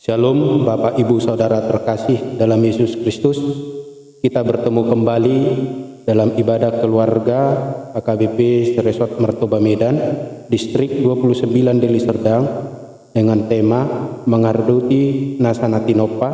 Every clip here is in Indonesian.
Shalom Bapak Ibu Saudara terkasih dalam Yesus Kristus. Kita bertemu kembali dalam ibadah keluarga AKBP Resort Mertoba Medan, Distrik 29 Deli Serdang, dengan tema Mengarduti Nasana Tinopa,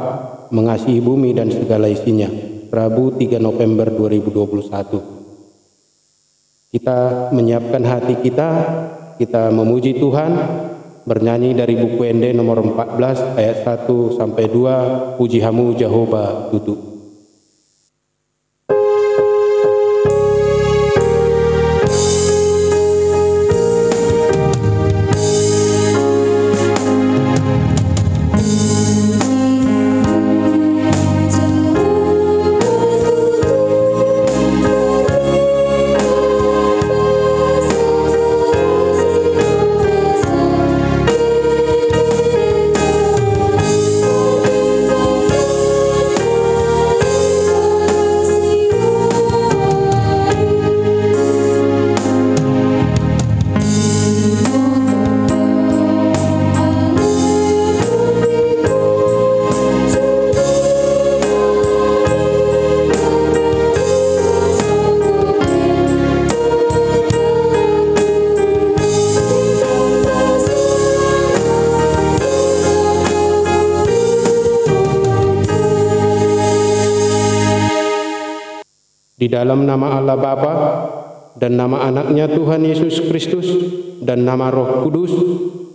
Mengasihi Bumi dan Segala Isinya, Rabu 3 November 2021. Kita menyiapkan hati kita memuji Tuhan, bernyanyi dari buku Ende nomor 14 ayat 1 sampai 2, Puji Hamu Jehovah Tutu. Di dalam nama Allah Bapa dan nama anaknya Tuhan Yesus Kristus dan nama Roh Kudus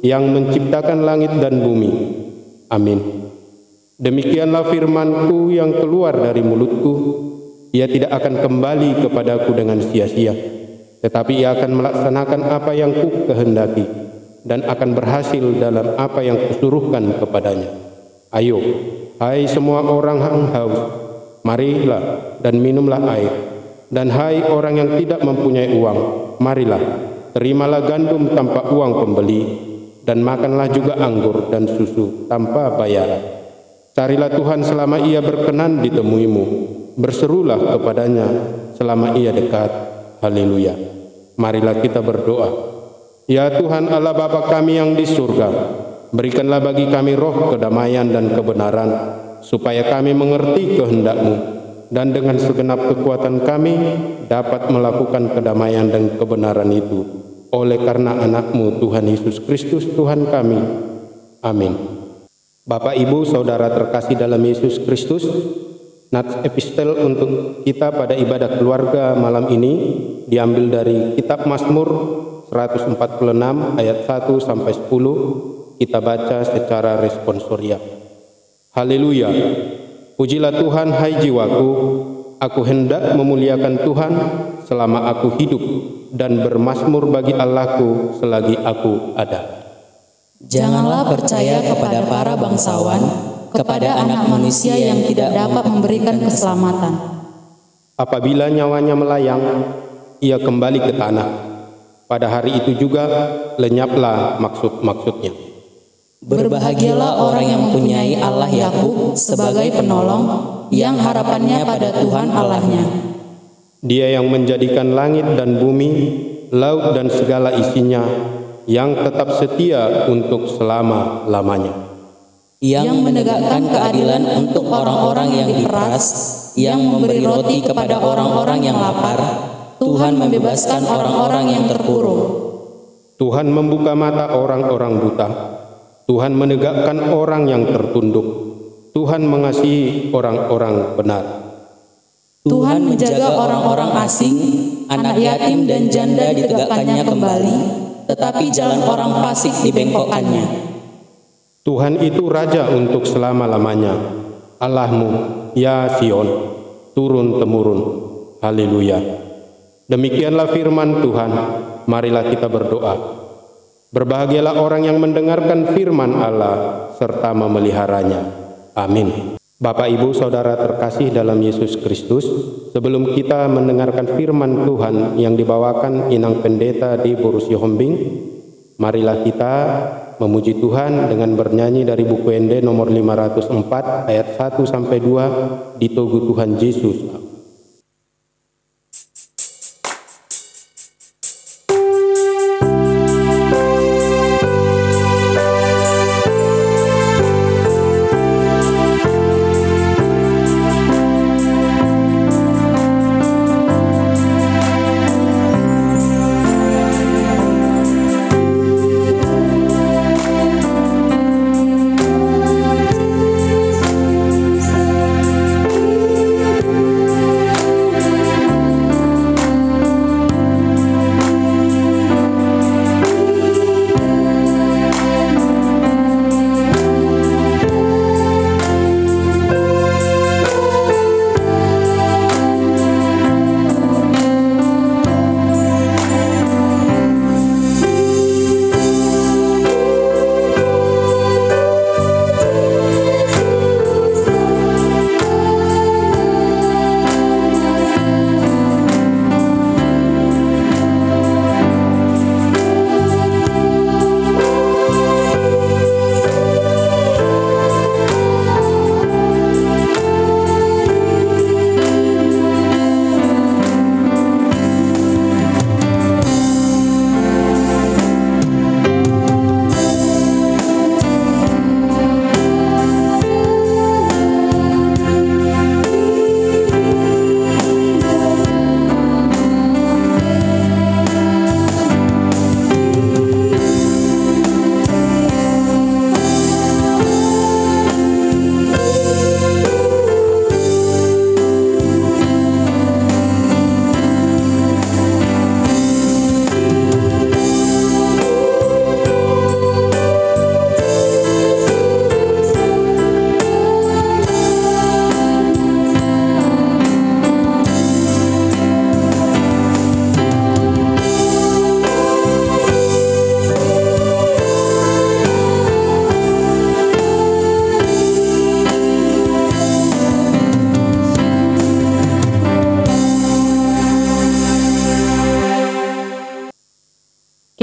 yang menciptakan langit dan bumi. Amin. Demikianlah firman-Ku yang keluar dari mulut-Ku. Ia tidak akan kembali kepadaku dengan sia-sia, tetapi ia akan melaksanakan apa yang Ku kehendaki dan akan berhasil dalam apa yang Kusuruhkan kepadanya. Ayo, hai semua orang yang haus, marilah dan minumlah air. Dan hai orang yang tidak mempunyai uang, marilah, terimalah gandum tanpa uang pembeli, dan makanlah juga anggur dan susu tanpa bayaran. Carilah Tuhan selama ia berkenan ditemuimu, berserulah kepadanya selama ia dekat. Haleluya. Marilah kita berdoa. Ya Tuhan Allah Bapa kami yang di surga, berikanlah bagi kami roh kedamaian dan kebenaran, supaya kami mengerti kehendak-Mu, dan dengan segenap kekuatan kami dapat melakukan kedamaian dan kebenaran itu, oleh karena anak-Mu Tuhan Yesus Kristus Tuhan kami. Amin. Bapak Ibu Saudara terkasih dalam Yesus Kristus, nats epistel untuk kita pada ibadah keluarga malam ini diambil dari kitab Mazmur 146 ayat 1 sampai 10. Kita baca secara responsoria. Haleluya. Pujilah Tuhan hai jiwaku, aku hendak memuliakan Tuhan selama aku hidup, dan bermazmur bagi Allahku selagi aku ada. Janganlah percaya kepada para bangsawan, kepada anak manusia yang tidak dapat memberikan keselamatan. Apabila nyawanya melayang, ia kembali ke tanah. Pada hari itu juga lenyaplah maksud-maksudnya. Berbahagialah orang yang mempunyai Allah Yakub sebagai penolong, yang harapannya pada Tuhan Allahnya. Dia yang menjadikan langit dan bumi, laut dan segala isinya, yang tetap setia untuk selama-lamanya. Yang menegakkan keadilan untuk orang-orang yang diperas, yang memberi roti kepada orang-orang yang lapar. Tuhan membebaskan orang-orang yang terkurung. Tuhan membuka mata orang-orang buta. Tuhan menegakkan orang yang tertunduk. Tuhan mengasihi orang-orang benar. Tuhan menjaga orang-orang asing, anak yatim dan janda ditegakkannya kembali, tetapi jalan orang fasik dibengkokkannya. Tuhan itu Raja untuk selama-lamanya. Allahmu, ya Sion, turun-temurun. Haleluya. Demikianlah firman Tuhan. Marilah kita berdoa. Berbahagialah orang yang mendengarkan firman Allah serta memeliharanya. Amin. Bapak Ibu Saudara terkasih dalam Yesus Kristus, sebelum kita mendengarkan firman Tuhan yang dibawakan Inang Pendeta di Borussia Hombing, marilah kita memuji Tuhan dengan bernyanyi dari buku Ende nomor 504 ayat 1 sampai 2, di Togu Tuhan Yesus.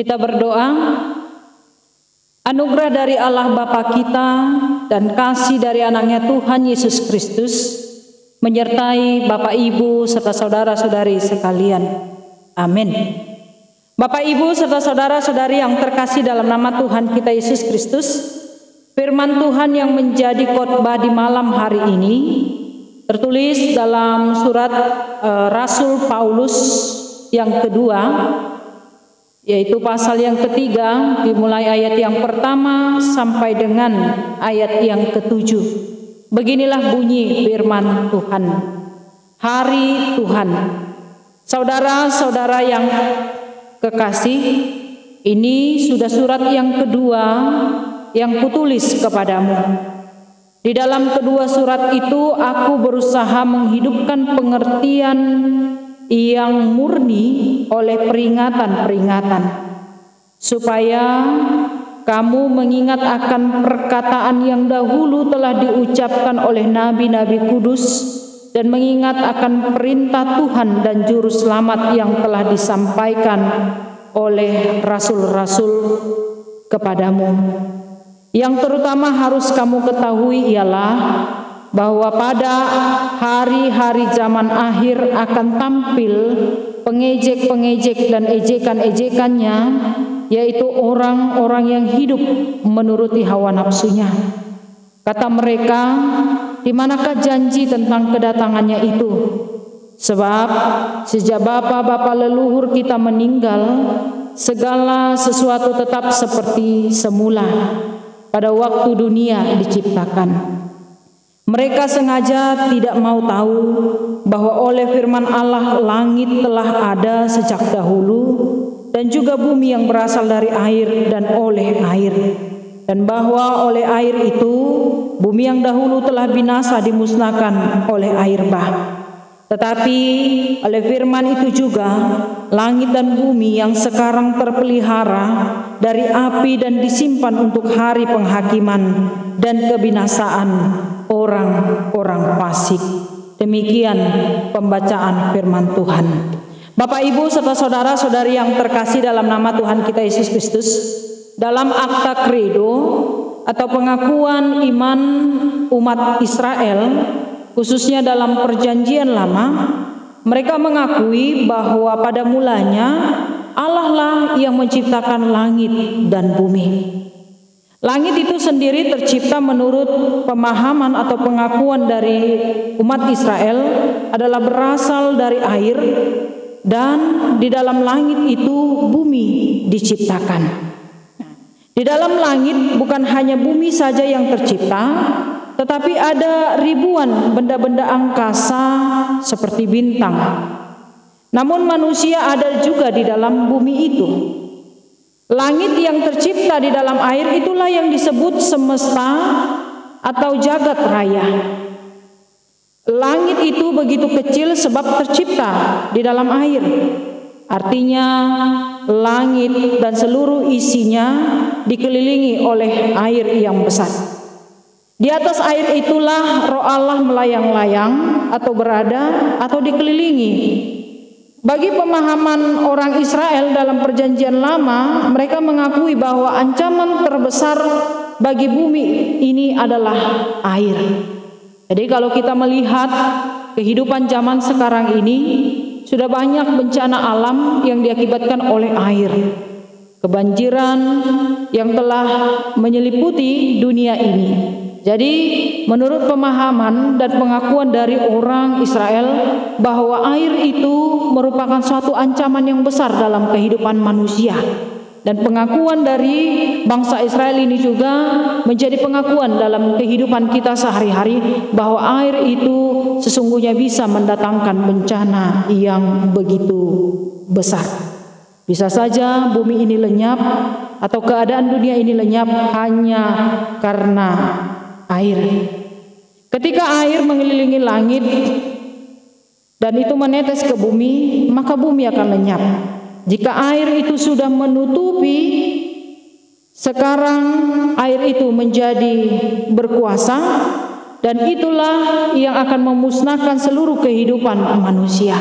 Kita berdoa, anugerah dari Allah Bapa kita dan kasih dari anaknya Tuhan Yesus Kristus menyertai Bapak Ibu serta saudara-saudari sekalian. Amin. Bapak Ibu serta saudara-saudari yang terkasih dalam nama Tuhan kita Yesus Kristus, firman Tuhan yang menjadi khotbah di malam hari ini tertulis dalam surat Rasul Paulus yang kedua, yaitu pasal yang ketiga, dimulai ayat yang pertama sampai dengan ayat yang ketujuh. Beginilah bunyi firman Tuhan. Hari Tuhan. Saudara-saudara yang kekasih, ini sudah surat yang kedua yang kutulis kepadamu. Di dalam kedua surat itu aku berusaha menghidupkan pengertian yang murni oleh peringatan-peringatan, supaya kamu mengingat akan perkataan yang dahulu telah diucapkan oleh nabi-nabi kudus, dan mengingat akan perintah Tuhan dan juru selamat yang telah disampaikan oleh rasul-rasul kepadamu. Yang terutama harus kamu ketahui ialah bahwa pada hari-hari zaman akhir akan tampil pengejek-pengejek dan ejekan-ejekannya, yaitu orang-orang yang hidup menuruti hawa nafsunya. Kata mereka, di manakah janji tentang kedatangannya itu? Sebab sejak bapa-bapa leluhur kita meninggal, segala sesuatu tetap seperti semula pada waktu dunia diciptakan. Mereka sengaja tidak mau tahu bahwa oleh firman Allah langit telah ada sejak dahulu, dan juga bumi yang berasal dari air dan oleh air, dan bahwa oleh air itu bumi yang dahulu telah binasa dimusnahkan oleh air bah. Tetapi oleh firman itu juga langit dan bumi yang sekarang terpelihara dari api dan disimpan untuk hari penghakiman dan kebinasaan orang-orang fasik. Demikian pembacaan firman Tuhan. Bapak, Ibu serta saudara-saudari yang terkasih dalam nama Tuhan kita Yesus Kristus, dalam akta kredo atau pengakuan iman umat Israel, khususnya dalam perjanjian lama, mereka mengakui bahwa pada mulanya Allah lah yang menciptakan langit dan bumi. Langit itu sendiri tercipta menurut pemahaman atau pengakuan dari umat Israel adalah berasal dari air, dan di dalam langit itu bumi diciptakan. Di dalam langit bukan hanya bumi saja yang tercipta, tetapi ada ribuan benda-benda angkasa seperti bintang. Namun manusia ada juga di dalam bumi itu. Langit yang tercipta di dalam air itulah yang disebut semesta atau jagat raya. Langit itu begitu kecil sebab tercipta di dalam air. Artinya langit dan seluruh isinya dikelilingi oleh air yang besar. Di atas air itulah roh Allah melayang-layang atau berada atau dikelilingi. Bagi pemahaman orang Israel dalam perjanjian lama, mereka mengakui bahwa ancaman terbesar bagi bumi ini adalah air. Jadi kalau kita melihat kehidupan zaman sekarang ini, sudah banyak bencana alam yang diakibatkan oleh air. Kebanjiran yang telah menyeliputi dunia ini. Jadi menurut pemahaman dan pengakuan dari orang Israel bahwa air itu merupakan suatu ancaman yang besar dalam kehidupan manusia. Dan pengakuan dari bangsa Israel ini juga menjadi pengakuan dalam kehidupan kita sehari-hari bahwa air itu sesungguhnya bisa mendatangkan bencana yang begitu besar. Bisa saja bumi ini lenyap atau keadaan dunia ini lenyap hanya karena air. Ketika air mengelilingi langit dan itu menetes ke bumi, maka bumi akan lenyap. Jika air itu sudah menutupi, sekarang air itu menjadi berkuasa, dan itulah yang akan memusnahkan seluruh kehidupan manusia.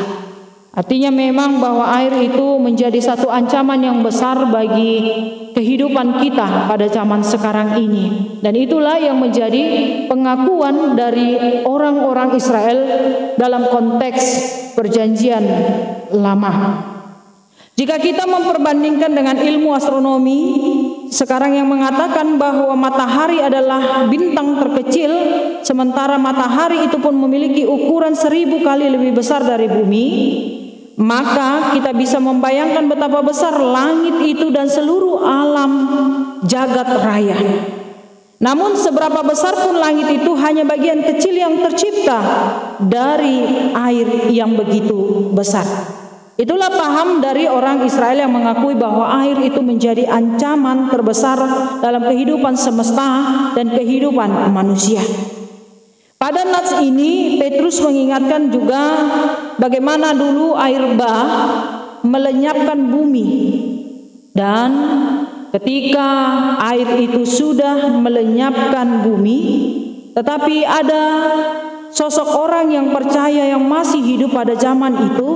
Artinya memang bahwa air itu menjadi satu ancaman yang besar bagi kehidupan kita pada zaman sekarang ini. Dan itulah yang menjadi pengakuan dari orang-orang Israel dalam konteks perjanjian lama. Jika kita memperbandingkan dengan ilmu astronomi sekarang yang mengatakan bahwa matahari adalah bintang terkecil, sementara matahari itu pun memiliki ukuran 1000 kali lebih besar dari bumi, maka kita bisa membayangkan betapa besar langit itu dan seluruh alam jagat raya. Namun seberapa besar pun langit itu hanya bagian kecil yang tercipta dari air yang begitu besar. Itulah paham dari orang Israel yang mengakui bahwa air itu menjadi ancaman terbesar dalam kehidupan semesta dan kehidupan manusia. Pada nats ini Petrus mengingatkan juga bagaimana dulu air bah melenyapkan bumi, dan ketika air itu sudah melenyapkan bumi, tetapi ada sosok orang yang percaya yang masih hidup pada zaman itu,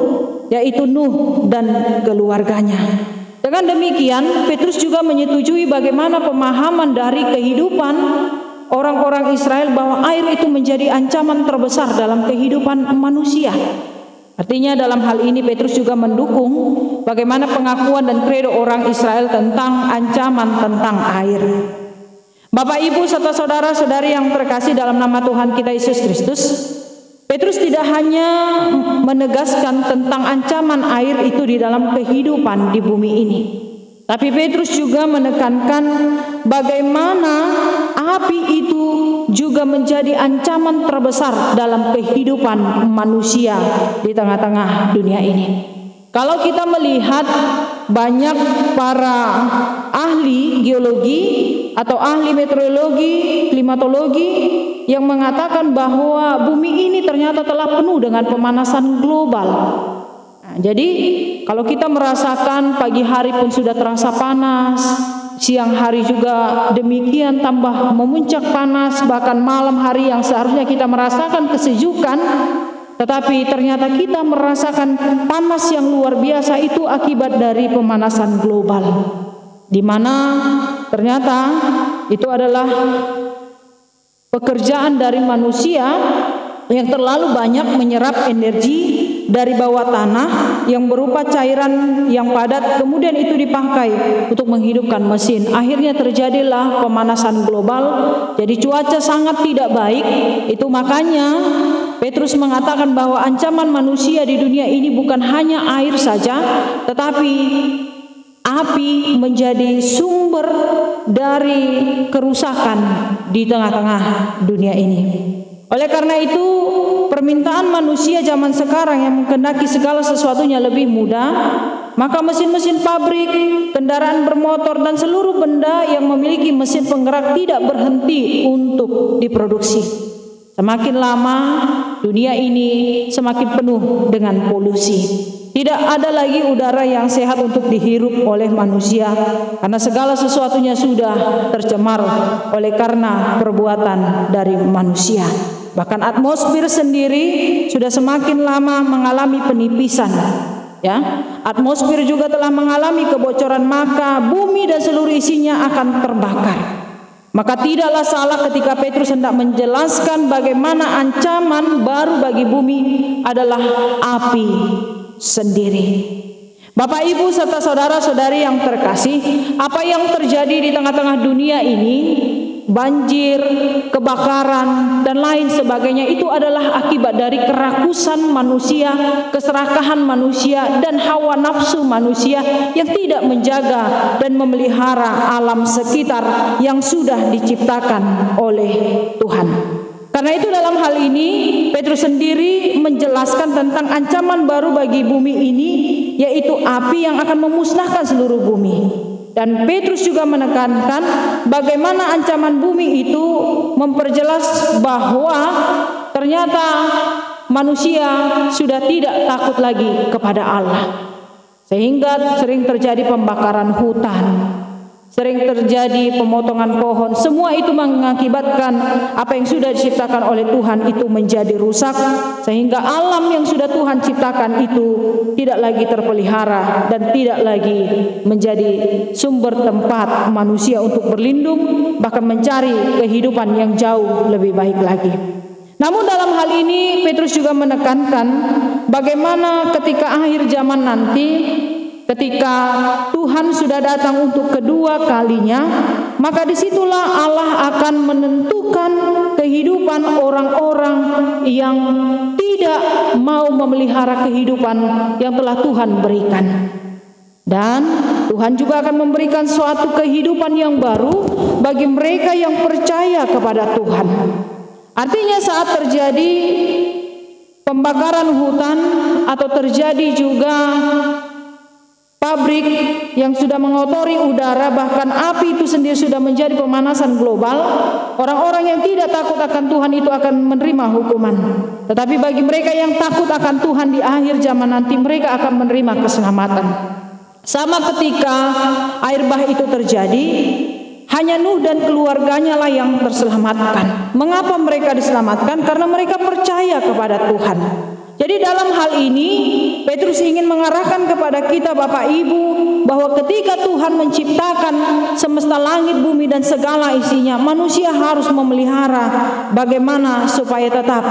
yaitu Nuh dan keluarganya. Dengan demikian Petrus juga menyetujui bagaimana pemahaman dari kehidupan orang-orang Israel bahwa air itu menjadi ancaman terbesar dalam kehidupan manusia. Artinya dalam hal ini Petrus juga mendukung bagaimana pengakuan dan kredo orang Israel tentang ancaman tentang air. Bapak, Ibu, serta saudara-saudari yang terkasih dalam nama Tuhan kita Yesus Kristus, Petrus tidak hanya menegaskan tentang ancaman air itu di dalam kehidupan di bumi ini, tapi Petrus juga menekankan bagaimana api itu juga menjadi ancaman terbesar dalam kehidupan manusia di tengah-tengah dunia ini. Kalau kita melihat banyak para ahli geologi atau ahli meteorologi, klimatologi yang mengatakan bahwa bumi ini ternyata telah penuh dengan pemanasan global. Nah, jadi kalau kita merasakan pagi hari pun sudah terasa panas, siang hari juga demikian tambah memuncak panas, bahkan malam hari yang seharusnya kita merasakan kesejukan, tetapi ternyata kita merasakan panas yang luar biasa itu akibat dari pemanasan global, di mana ternyata itu adalah pekerjaan dari manusia yang terlalu banyak menyerap energi dari bawah tanah yang berupa cairan yang padat, kemudian itu dipakai untuk menghidupkan mesin. Akhirnya terjadilah pemanasan global, jadi cuaca sangat tidak baik. Itu makanya Petrus mengatakan bahwa ancaman manusia di dunia ini bukan hanya air saja, tetapi api menjadi sumber dari kerusakan di tengah-tengah dunia ini. Oleh karena itu, permintaan manusia zaman sekarang yang menghendaki segala sesuatunya lebih mudah, maka mesin-mesin pabrik, kendaraan bermotor, dan seluruh benda yang memiliki mesin penggerak tidak berhenti untuk diproduksi. Semakin lama, dunia ini semakin penuh dengan polusi. Tidak ada lagi udara yang sehat untuk dihirup oleh manusia, karena segala sesuatunya sudah tercemar oleh karena perbuatan dari manusia. Bahkan atmosfer sendiri sudah semakin lama mengalami penipisan. Ya, atmosfer juga telah mengalami kebocoran, maka bumi dan seluruh isinya akan terbakar. Maka tidaklah salah ketika Petrus hendak menjelaskan bagaimana ancaman baru bagi bumi adalah api sendiri. Bapak, Ibu, serta saudara-saudari yang terkasih, apa yang terjadi di tengah-tengah dunia ini, banjir, kebakaran, dan lain sebagainya, itu adalah akibat dari kerakusan manusia, keserakahan manusia, dan hawa nafsu manusia yang tidak menjaga dan memelihara alam sekitar yang sudah diciptakan oleh Tuhan. Karena itu dalam hal ini Petrus sendiri menjelaskan tentang ancaman baru bagi bumi ini, yaitu api yang akan memusnahkan seluruh bumi. Dan Petrus juga menekankan bagaimana ancaman bumi itu memperjelas bahwa ternyata manusia sudah tidak takut lagi kepada Allah, sehingga sering terjadi pembakaran hutan, sering terjadi pemotongan pohon. Semua itu mengakibatkan apa yang sudah diciptakan oleh Tuhan itu menjadi rusak, sehingga alam yang sudah Tuhan ciptakan itu tidak lagi terpelihara dan tidak lagi menjadi sumber tempat manusia untuk berlindung, bahkan mencari kehidupan yang jauh lebih baik lagi. Namun dalam hal ini Petrus juga menekankan bagaimana ketika akhir zaman nanti, ketika Tuhan sudah datang untuk kedua kalinya, maka disitulah Allah akan menentukan kehidupan orang-orang yang tidak mau memelihara kehidupan yang telah Tuhan berikan. Dan Tuhan juga akan memberikan suatu kehidupan yang baru bagi mereka yang percaya kepada Tuhan. Artinya saat terjadi pembakaran hutan atau terjadi juga pabrik yang sudah mengotori udara, bahkan api itu sendiri sudah menjadi pemanasan global, orang-orang yang tidak takut akan Tuhan itu akan menerima hukuman. Tetapi bagi mereka yang takut akan Tuhan di akhir zaman nanti, mereka akan menerima keselamatan. Sama ketika air bah itu terjadi, hanya Nuh dan keluarganya lah yang terselamatkan. Mengapa mereka diselamatkan? Karena mereka percaya kepada Tuhan. Jadi dalam hal ini Petrus ingin mengarahkan kepada kita Bapak Ibu bahwa ketika Tuhan menciptakan semesta langit, bumi dan segala isinya, manusia harus memelihara bagaimana supaya tetap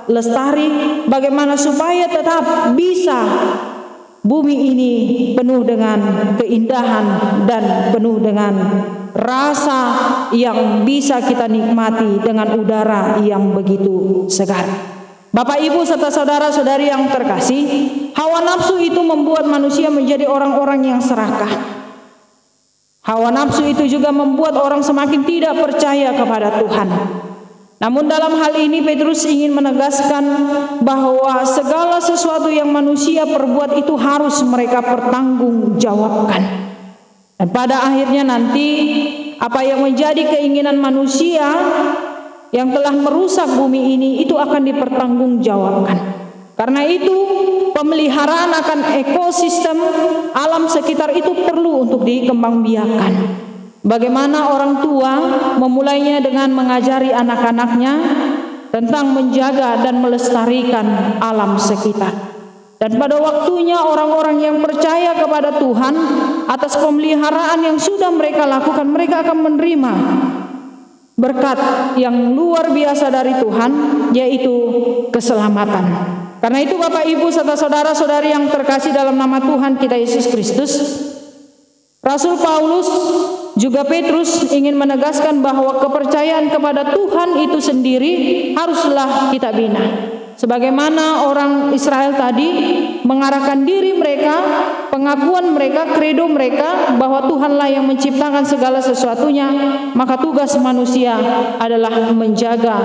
lestari, bagaimana supaya tetap bisa bumi ini penuh dengan keindahan dan penuh dengan rasa yang bisa kita nikmati dengan udara yang begitu segar. Bapak Ibu serta saudara-saudari yang terkasih, hawa nafsu itu membuat manusia menjadi orang-orang yang serakah. Hawa nafsu itu juga membuat orang semakin tidak percaya kepada Tuhan. Namun dalam hal ini Petrus ingin menegaskan bahwa segala sesuatu yang manusia perbuat itu harus mereka pertanggungjawabkan. Dan pada akhirnya nanti apa yang menjadi keinginan manusia yang telah merusak bumi ini itu akan dipertanggungjawabkan. Karena itu pemeliharaan akan ekosistem alam sekitar itu perlu untuk dikembangbiakan. Bagaimana orang tua memulainya dengan mengajari anak-anaknya tentang menjaga dan melestarikan alam sekitar. Dan pada waktunya orang-orang yang percaya kepada Tuhan atas pemeliharaan yang sudah mereka lakukan, mereka akan menerima berkat yang luar biasa dari Tuhan, yaitu keselamatan. Karena itu Bapak Ibu serta saudara-saudari yang terkasih dalam nama Tuhan kita Yesus Kristus, Rasul Paulus juga Petrus ingin menegaskan bahwa kepercayaan kepada Tuhan itu sendiri haruslah kita bina. Sebagaimana orang Israel tadi mengarahkan diri mereka, pengakuan mereka, kredo mereka bahwa Tuhanlah yang menciptakan segala sesuatunya, maka tugas manusia adalah menjaga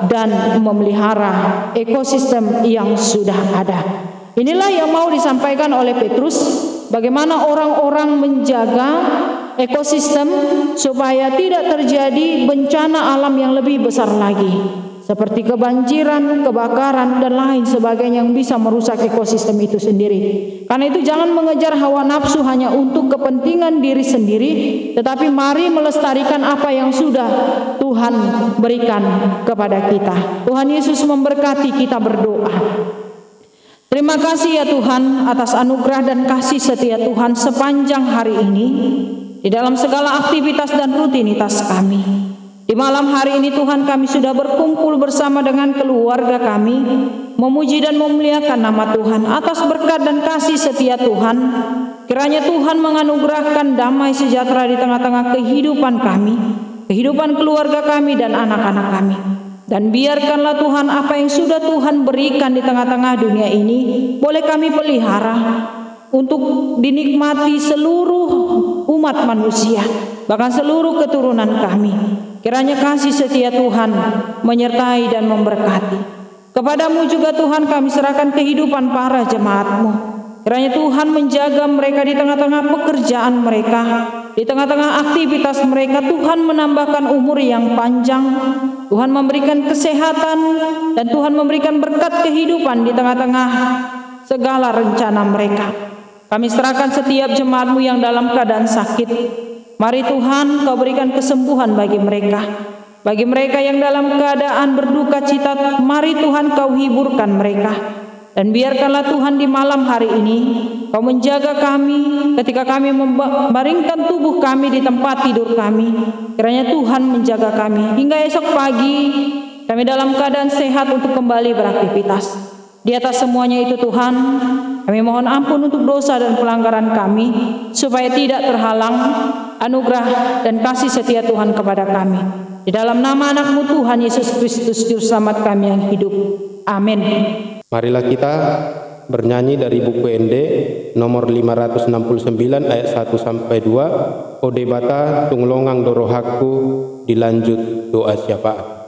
dan memelihara ekosistem yang sudah ada. Inilah yang mau disampaikan oleh Petrus, bagaimana orang-orang menjaga ekosistem supaya tidak terjadi bencana alam yang lebih besar lagi, seperti kebanjiran, kebakaran, dan lain sebagainya yang bisa merusak ekosistem itu sendiri. Karena itu jangan mengejar hawa nafsu hanya untuk kepentingan diri sendiri, tetapi mari melestarikan apa yang sudah Tuhan berikan kepada kita. Tuhan Yesus memberkati, kita berdoa. Terima kasih ya Tuhan atas anugerah dan kasih setia Tuhan sepanjang hari ini di dalam segala aktivitas dan rutinitas kami. Di malam hari ini Tuhan, kami sudah berkumpul bersama dengan keluarga kami, memuji dan memuliakan nama Tuhan atas berkat dan kasih setia Tuhan. Kiranya Tuhan menganugerahkan damai sejahtera di tengah-tengah kehidupan kami, kehidupan keluarga kami dan anak-anak kami. Dan biarkanlah Tuhan apa yang sudah Tuhan berikan di tengah-tengah dunia ini boleh kami pelihara untuk dinikmati seluruh umat manusia, bahkan seluruh keturunan kami. Kiranya kasih setia Tuhan menyertai dan memberkati. Kepadamu juga Tuhan kami serahkan kehidupan para jemaat-Mu. Kiranya Tuhan menjaga mereka di tengah-tengah pekerjaan mereka, di tengah-tengah aktivitas mereka. Tuhan menambahkan umur yang panjang, Tuhan memberikan kesehatan, dan Tuhan memberikan berkat kehidupan di tengah-tengah segala rencana mereka. Kami serahkan setiap jemaat-Mu yang dalam keadaan sakit. Mari Tuhan, Kau berikan kesembuhan bagi mereka. Bagi mereka yang dalam keadaan berduka cita, mari Tuhan Kau hiburkan mereka. Dan biarkanlah Tuhan di malam hari ini Kau menjaga kami ketika kami membaringkan tubuh kami di tempat tidur kami. Kiranya Tuhan menjaga kami hingga esok pagi kami dalam keadaan sehat untuk kembali beraktivitas. Di atas semuanya itu Tuhan, kami mohon ampun untuk dosa dan pelanggaran kami, supaya tidak terhalang anugerah dan kasih setia Tuhan kepada kami. Di dalam nama anak-Mu Tuhan Yesus Kristus, Juru Selamat kami yang hidup. Amin. Marilah kita bernyanyi dari buku ND nomor 569 ayat 1-2, Ode bata tunglongang dorohaku, dilanjut doa syafaat.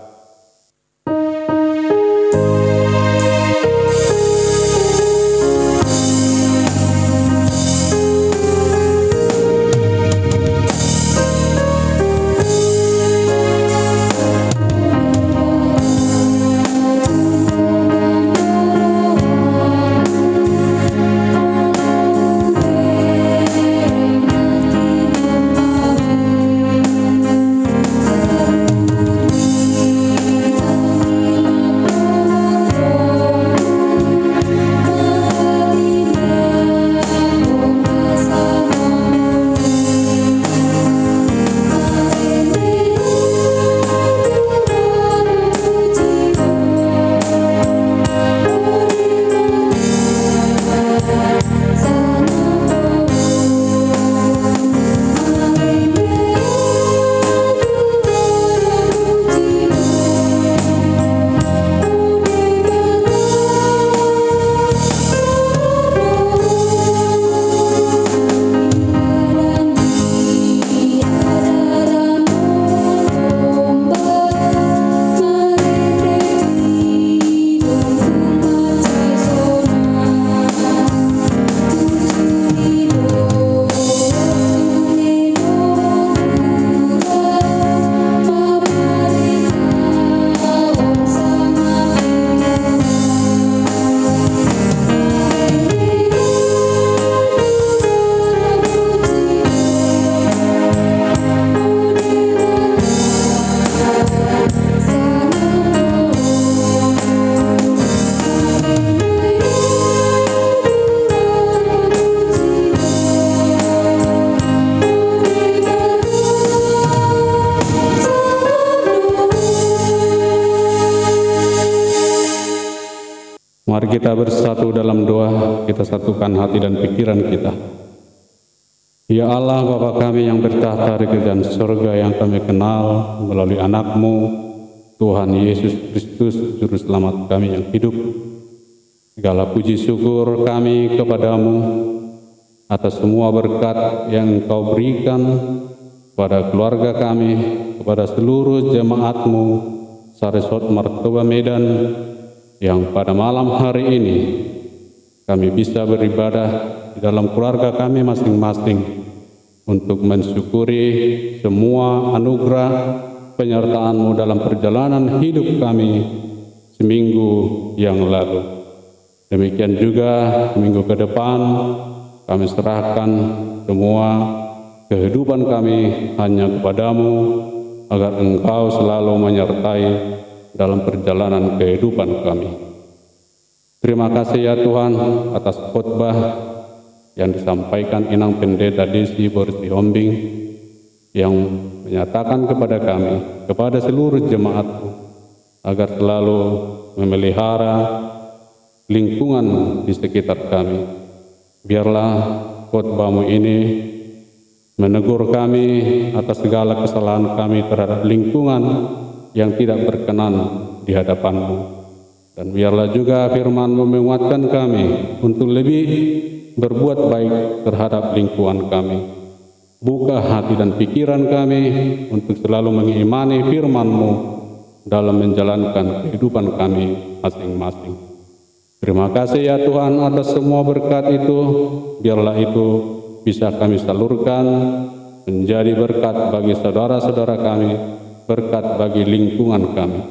Mari kita bersatu dalam doa, kita satukan hati dan pikiran kita. Ya Allah, Bapa kami yang bertahta di kerajaan surga yang kami kenal melalui anak-Mu, Tuhan Yesus Kristus, Juru Selamat kami yang hidup. Segala puji syukur kami kepadamu atas semua berkat yang Engkau berikan kepada keluarga kami, kepada seluruh jemaat-Mu, Saresot Martoba Medan, yang pada malam hari ini kami bisa beribadah di dalam keluarga kami masing-masing untuk mensyukuri semua anugerah penyertaan-Mu dalam perjalanan hidup kami seminggu yang lalu. Demikian juga minggu ke depan kami serahkan semua kehidupan kami hanya kepadamu, agar Engkau selalu menyertai dalam perjalanan kehidupan kami. Terima kasih ya Tuhan atas khotbah yang disampaikan Inang Pendeta Desi Borsi Hombing yang menyatakan kepada kami, kepada seluruh jemaat-Mu, agar selalu memelihara lingkungan di sekitar kami. Biarlah khotbah-Mu ini menegur kami atas segala kesalahan kami terhadap lingkungan yang tidak berkenan di hadapan-Mu. Dan biarlah juga firman-Mu menguatkan kami untuk lebih berbuat baik terhadap lingkungan kami. Buka hati dan pikiran kami untuk selalu mengimani firman-Mu dalam menjalankan kehidupan kami masing-masing. Terima kasih ya Tuhan atas semua berkat itu. Biarlah itu bisa kami salurkan menjadi berkat bagi saudara-saudara kami, berkat bagi lingkungan kami.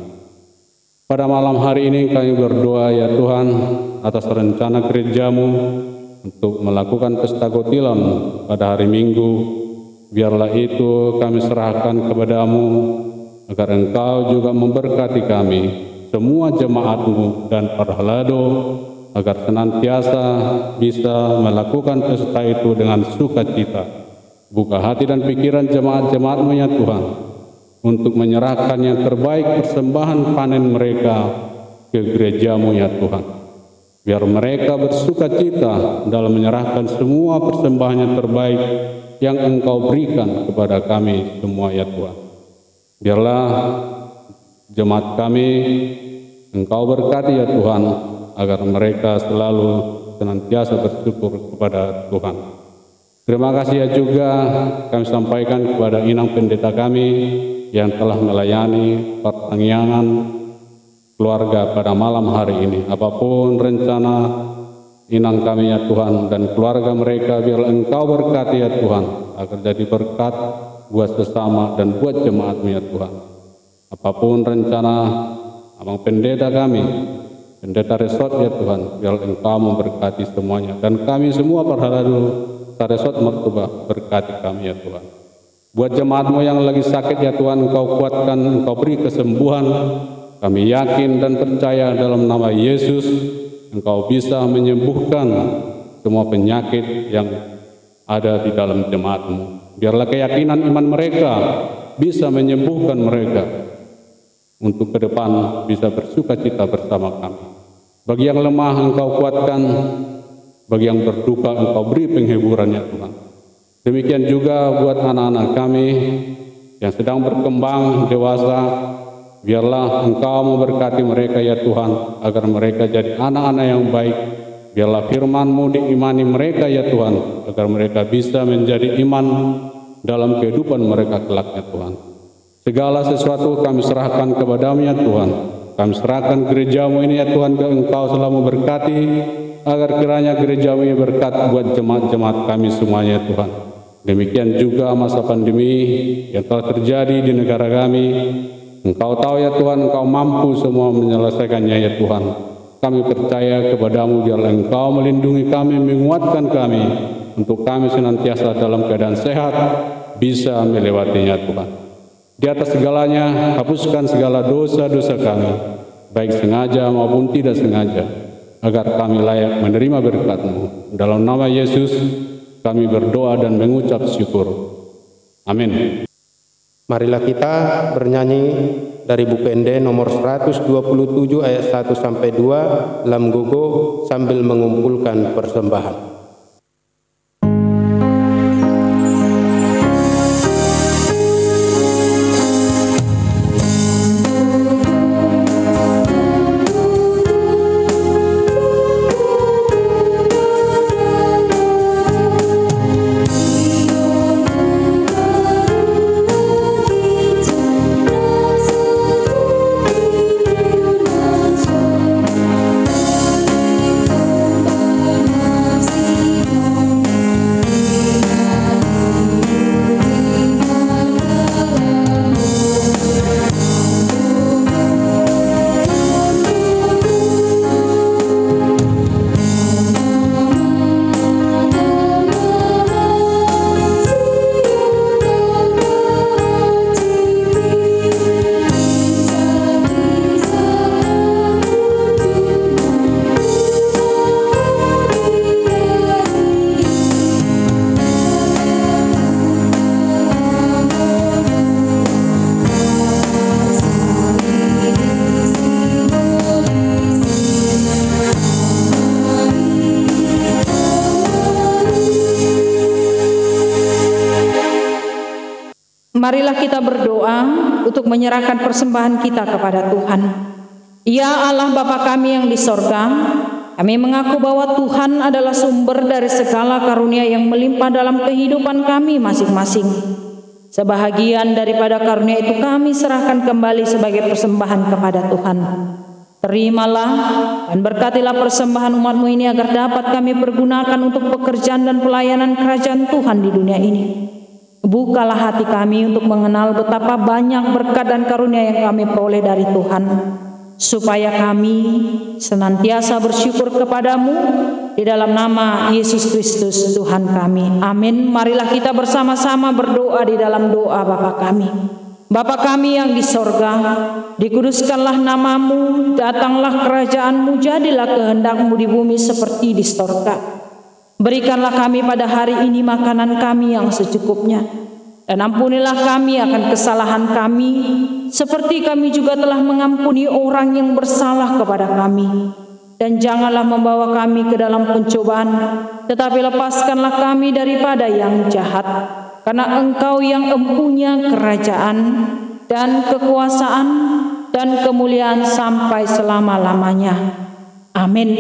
Pada malam hari ini kami berdoa ya Tuhan atas rencana gereja-Mu untuk melakukan pesta kotilam pada hari Minggu biarlah itu kami serahkan kepadamu, agar Engkau juga memberkati kami, semua jemaat-Mu dan para halado, agar senantiasa bisa melakukan pesta itu dengan sukacita. Buka hati dan pikiran jemaat-jemaat-Mu ya Tuhan, untuk menyerahkan yang terbaik persembahan panen mereka ke gereja-Mu ya Tuhan. Biar mereka bersukacita dalam menyerahkan semua persembahan yang terbaik yang Engkau berikan kepada kami semua ya Tuhan. Biarlah jemaat kami Engkau berkati ya Tuhan, agar mereka selalu senantiasa bersyukur kepada Tuhan. Terima kasih ya juga kami sampaikan kepada Inang Pendeta kami yang telah melayani pertanggihan keluarga pada malam hari ini. Apapun rencana Inang kami ya Tuhan dan keluarga mereka, biarlah Engkau berkati ya Tuhan, agar jadi berkat buat sesama dan buat jemaat-Mu ya Tuhan. Apapun rencana Abang Pendeta kami, Pendeta Resort ya Tuhan, biarlah Engkau memberkati semuanya. Dan kami semua perhaladu Resort Mertuba, berkati kami ya Tuhan. Buat jemaat-Mu yang lagi sakit ya Tuhan, Engkau kuatkan, Engkau beri kesembuhan. Kami yakin dan percaya dalam nama Yesus, Engkau bisa menyembuhkan semua penyakit yang ada di dalam jemaat-Mu. Biarlah keyakinan iman mereka bisa menyembuhkan mereka, untuk ke depan bisa bersukacita bersama kami. Bagi yang lemah Engkau kuatkan, bagi yang berduka Engkau beri penghiburan ya Tuhan. Demikian juga buat anak-anak kami yang sedang berkembang dewasa, biarlah Engkau memberkati mereka ya Tuhan, agar mereka jadi anak-anak yang baik. Biarlah firman-Mu diimani mereka ya Tuhan, agar mereka bisa menjadi iman dalam kehidupan mereka kelak ya Tuhan. Segala sesuatu kami serahkan kepada-Mu ya Tuhan. Kami serahkan gereja-Mu ini ya Tuhan, ke Engkau selalu memberkati, agar kiranya gereja-Mu ini berkat buat jemaat-jemaat kami semuanya ya Tuhan. Demikian juga masa pandemi yang telah terjadi di negara kami. Engkau tahu ya Tuhan, Engkau mampu semua menyelesaikannya ya Tuhan. Kami percaya kepada-Mu, biarlah Engkau melindungi kami, menguatkan kami, untuk kami senantiasa dalam keadaan sehat, bisa melewatinya Tuhan. Di atas segalanya, hapuskan segala dosa-dosa kami, baik sengaja maupun tidak sengaja, agar kami layak menerima berkat-Mu. Dalam nama Yesus, kami berdoa dan mengucap syukur. Amin. Marilah kita bernyanyi dari buku Ende nomor 127 ayat 1-2, Lam Gogo, sambil mengumpulkan persembahan. Marilah kita berdoa untuk menyerahkan persembahan kita kepada Tuhan. Ya Allah Bapa kami yang di sorga, kami mengaku bahwa Tuhan adalah sumber dari segala karunia yang melimpah dalam kehidupan kami masing-masing. Sebahagian daripada karunia itu kami serahkan kembali sebagai persembahan kepada Tuhan. Terimalah dan berkatilah persembahan umat-Mu ini, agar dapat kami pergunakan untuk pekerjaan dan pelayanan kerajaan Tuhan di dunia ini. Bukalah hati kami untuk mengenal betapa banyak berkat dan karunia yang kami peroleh dari Tuhan. supaya kami senantiasa bersyukur kepadamu di dalam nama Yesus Kristus Tuhan kami. Amin. Marilah kita bersama-sama berdoa di dalam doa Bapa kami. Bapa kami yang di sorga, dikuduskanlah namamu, datanglah kerajaanmu, jadilah kehendakmu di bumi seperti di sorga. Berikanlah kami pada hari ini makanan kami yang secukupnya, dan ampunilah kami akan kesalahan kami, seperti kami juga telah mengampuni orang yang bersalah kepada kami. Dan janganlah membawa kami ke dalam pencobaan, tetapi lepaskanlah kami daripada yang jahat. Karena Engkau yang empunya kerajaan dan kekuasaan dan kemuliaan sampai selama-lamanya. Amin.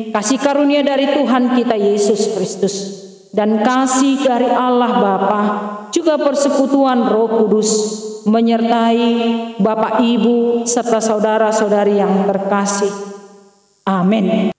Kasih karunia dari Tuhan kita Yesus Kristus dan kasih dari Allah Bapa, juga persekutuan Roh Kudus menyertai Bapak, Ibu, serta saudara-saudari yang terkasih. Amin.